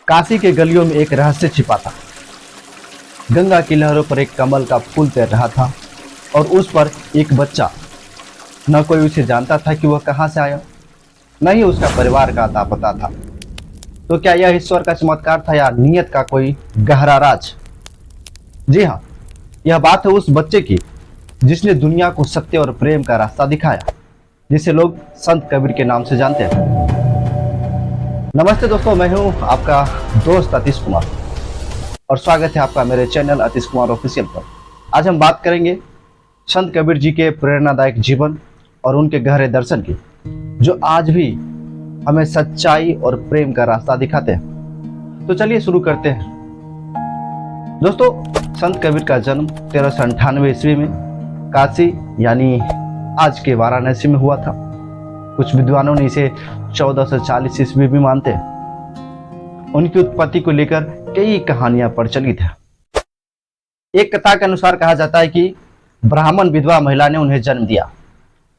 काशी के गलियों में एक रहस्य छिपा था। गंगा की लहरों पर एक कमल का फूल तैर रहा था और उस पर एक बच्चा। न कोई उसे जानता था कि वह कहाँ से आया, न ही उसका परिवार का अता पता था। तो क्या यह ईश्वर का चमत्कार था या नियत का कोई गहरा राज? जी हाँ, यह बात है उस बच्चे की जिसने दुनिया को सत्य और प्रेम का रास्ता दिखाया, जिसे लोग संत कबीर के नाम से जानते हैं। नमस्ते दोस्तों, मैं हूं आपका दोस्त अतीश कुमार और स्वागत है आपका मेरे चैनल अतीश कुमार ऑफिशियल पर। आज हम बात करेंगे संत कबीर जी के प्रेरणादायक जीवन और उनके गहरे दर्शन की, जो आज भी हमें सच्चाई और प्रेम का रास्ता दिखाते हैं। तो चलिए शुरू करते हैं। दोस्तों, संत कबीर का जन्म 1398 ईस्वी में काशी यानी आज के वाराणसी में हुआ था। कुछ विद्वानों ने इसे 1440 ईस्वी भी मानते हैं। उनकी उत्पत्ति को लेकर कई कहानियां प्रचलित हैं। एक कथा के अनुसार कहा जाता है कि ब्राह्मण विधवा महिला ने उन्हें जन्म दिया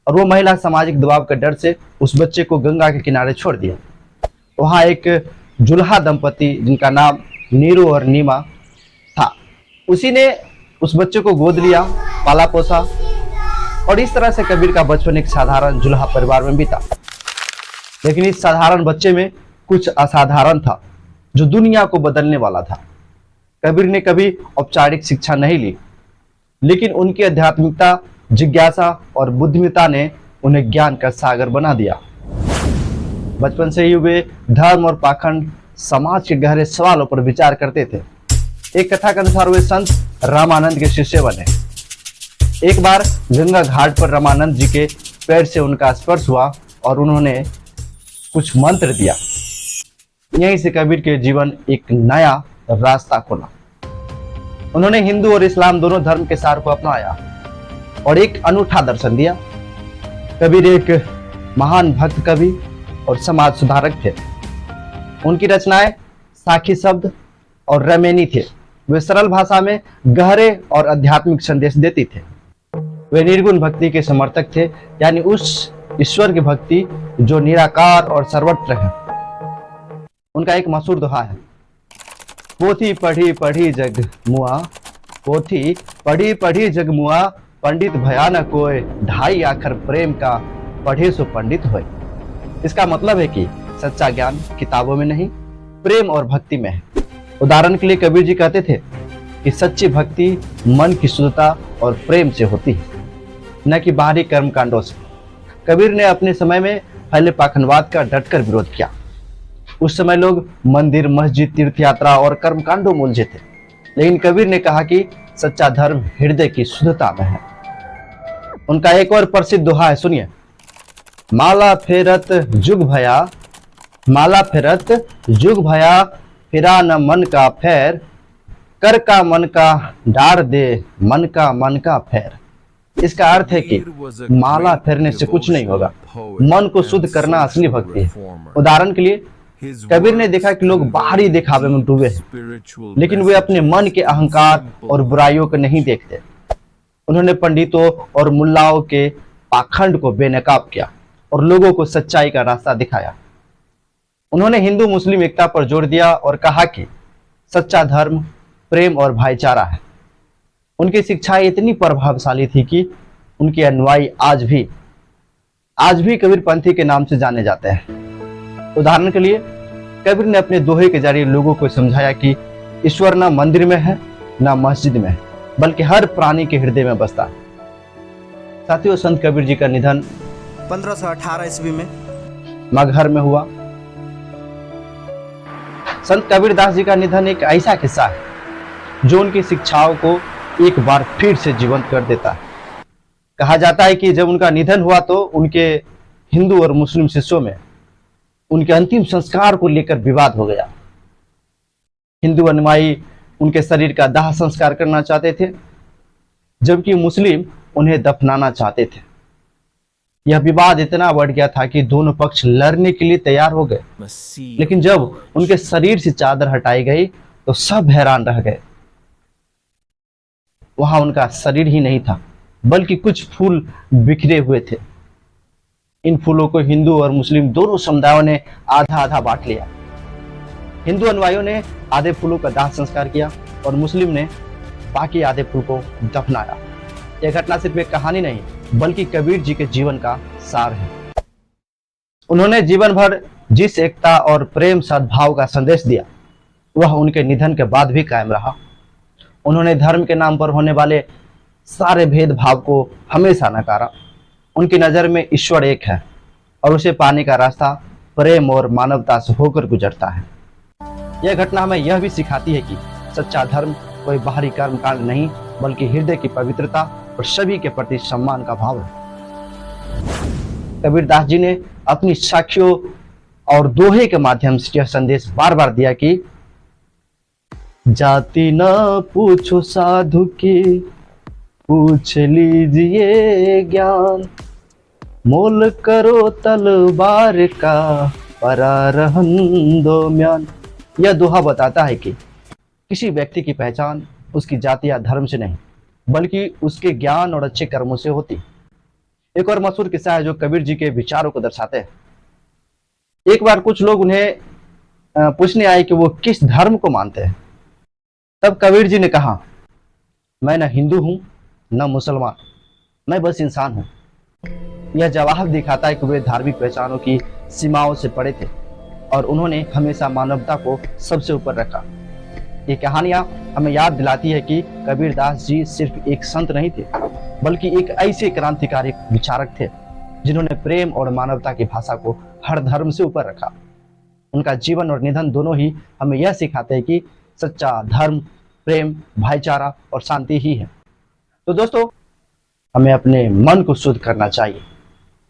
और वो महिला सामाजिक दबाव के डर से उस बच्चे को गंगा के किनारे छोड़ दिया। वहां एक जुल्हा दंपति जिनका नाम नीरू और नीमा था, उसी ने उस बच्चे को गोद लिया, पाला पोसा और इस तरह से कबीर का बचपन एक साधारण जुल्हा परिवार में बीता। लेकिन इस साधारण बच्चे में कुछ असाधारण था जो दुनिया को बदलने वाला था। कबीर ने कभी औपचारिक शिक्षा नहीं ली, लेकिन उनकी आध्यात्मिकता, जिज्ञासा और बुद्धिमत्ता ने उन्हें ज्ञान का सागर बना दिया। बचपन से ही वे धर्म और पाखंड, समाज के गहरे सवालों पर विचार करते थे। एक कथा के अनुसार वे संत रामानंद के शिष्य बने। एक बार गंगा घाट पर रामानंद जी के पैर से उनका स्पर्श हुआ और उन्होंने कुछ मंत्र दिया। यहीं से कबीर के जीवन एक नया रास्ता खोला। उन्होंने हिंदू और इस्लाम दोनों धर्म के सार को अपनाया और एक अनूठा दर्शन दिया। कबीर एक महान भक्त कवि और समाज सुधारक थे। उनकी रचनाएं साखी शब्द और रमेनी थे। वे सरल भाषा में गहरे और आध्यात्मिक संदेश देती थे। वे निर्गुण भक्ति के समर्थक थे, यानी उस ईश्वर की भक्ति जो निराकार और सर्वत्र है। उनका एक मशहूर दोहा है, पोथी पढ़ी पढ़ी जग मुआ, पोथी पढ़ी पढ़ी जग मुआ, पंडित भया न कोय, ढाई आखर प्रेम का, पढ़े सो पंडित होय। इसका मतलब है कि सच्चा ज्ञान किताबों में नहीं, प्रेम और भक्ति में है। उदाहरण के लिए कबीर जी कहते थे कि सच्ची भक्ति मन की शुद्धता और प्रेम से होती है, न कि बाहरी कर्म कांडों से। कबीर ने अपने समय में फैले पाखंडवाद का डटकर विरोध किया। उस समय लोग मंदिर, मस्जिद, तीर्थ यात्रा और कर्मकांडों में उलझे थे, लेकिन कबीर ने कहा कि सच्चा धर्म हृदय की शुद्धता में है। उनका एक और प्रसिद्ध दोहा है, सुनिए। माला फेरत जुग भया, माला फेरत जुग भया, फिरा न मन का फेर, कर का मन का डार दे, मन का फेर। इसका अर्थ है कि माला फेरने से कुछ नहीं होगा, मन को शुद्ध करना असली भक्ति है। उदाहरण के लिए कबीर ने देखा कि लोग बाहरी दिखावे में डूबे हैं, लेकिन वे अपने मन के अहंकार और बुराइयों को नहीं देखते। उन्होंने पंडितों और मुल्लाओं के पाखंड को बेनकाब किया और लोगों को सच्चाई का रास्ता दिखाया। उन्होंने हिंदू मुस्लिम एकता पर जोर दिया और कहा कि सच्चा धर्म प्रेम और भाईचारा है। उनकी शिक्षाएं इतनी प्रभावशाली थी कि उनके अनुयायी आज भी कबीर पंथी के नाम से जाने जाते हैं। उदाहरण के लिए कबीर ने अपने दोहे के जरिए लोगों को समझाया कि ईश्वर न मंदिर में है, न मस्जिद में है, बल्कि हर प्राणी के हृदय में बसता है। साथियों, संत कबीर जी का निधन 1518 ईस्वी में मगहर में हुआ। संत कबीरदास जी का निधन एक ऐसा किस्सा है जो उनकी शिक्षाओं को एक बार फिर से जीवंत कर देता है। कहा जाता है कि जब उनका निधन हुआ तो उनके हिंदू और मुस्लिम शिष्यों में उनके अंतिम संस्कार को लेकर विवाद हो गया। हिंदू अनुयायी उनके शरीर का दाह संस्कार करना चाहते थे, जबकि मुस्लिम उन्हें दफनाना चाहते थे। यह विवाद इतना बढ़ गया था कि दोनों पक्ष लड़ने के लिए तैयार हो गए, लेकिन जब उनके शरीर से चादर हटाई गई तो सब हैरान रह गए। वहां उनका शरीर ही नहीं था, बल्कि कुछ फूल बिखरे हुए थे। इन फूलों को हिंदू और मुस्लिम दोनों समुदायों ने आधा आधा बांट लिया। हिंदू अनुयायियों ने आधे फूलों का दाह संस्कार किया और मुस्लिम ने बाकी आधे फूल को दफनाया। यह घटना सिर्फ एक कहानी नहीं बल्कि कबीर जी के जीवन का सार है। उन्होंने जीवन भर जिस एकता और प्रेम सद्भाव का संदेश दिया वह उनके निधन के बाद भी कायम रहा। उन्होंने धर्म के नाम पर होने वाले सारे भेदभाव को हमेशा नकारा। उनकी नज़र में ईश्वर एक है और उसे पाने का रास्ता प्रेम और मानवता से होकर गुजरता है। यह घटना हमें यह भी सिखाती है कि सच्चा धर्म कोई बाहरी कर्मकांड नहीं बल्कि हृदय की पवित्रता और सभी के प्रति सम्मान का भाव है। कबीरदास जी ने अपनी साखियों और दोहे के माध्यम से यह संदेश बार बार दिया कि जाति न पूछो साधु की, पूछ लीजिए ज्ञान, मोल करो तलवार का, परा रहन दो म्यान। यह दोहा बताता है कि किसी व्यक्ति की पहचान उसकी जाति या धर्म से नहीं बल्कि उसके ज्ञान और अच्छे कर्मों से होती। एक और मशहूर किस्सा है जो कबीर जी के विचारों को दर्शाते हैं। एक बार कुछ लोग उन्हें पूछने आए कि वो किस धर्म को मानते हैं। तब कबीर जी ने कहा, मैं न हिंदू हूं न मुसलमान, मैं बस इंसान हूं। यह जवाब दिखाता है कि वे धार्मिक पहचानों की सीमाओं से परे थे और उन्होंने हमेशा मानवता को सबसे ऊपर रखा। ये कहानियां हमें याद दिलाती है कि कबीरदास जी सिर्फ एक संत नहीं थे बल्कि एक ऐसे क्रांतिकारी विचारक थे जिन्होंने प्रेम और मानवता की भाषा को हर धर्म से ऊपर रखा। उनका जीवन और निधन दोनों ही हमें यह सिखाते हैं कि सच्चा धर्म प्रेम, भाईचारा और शांति ही है। तो दोस्तों, हमें अपने मन को शुद्ध करना चाहिए।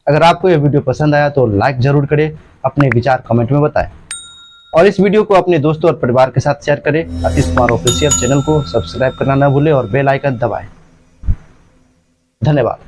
अगर आपको यह वीडियो पसंद आया तो लाइक जरूर करें, अपने विचार कमेंट में बताएं और इस वीडियो को अपने दोस्तों और परिवार के साथ शेयर करें। आतिश कुमार ऑफिशियल चैनल को सब्सक्राइब करना न भूलें और बेल आइकन दबाएं। धन्यवाद।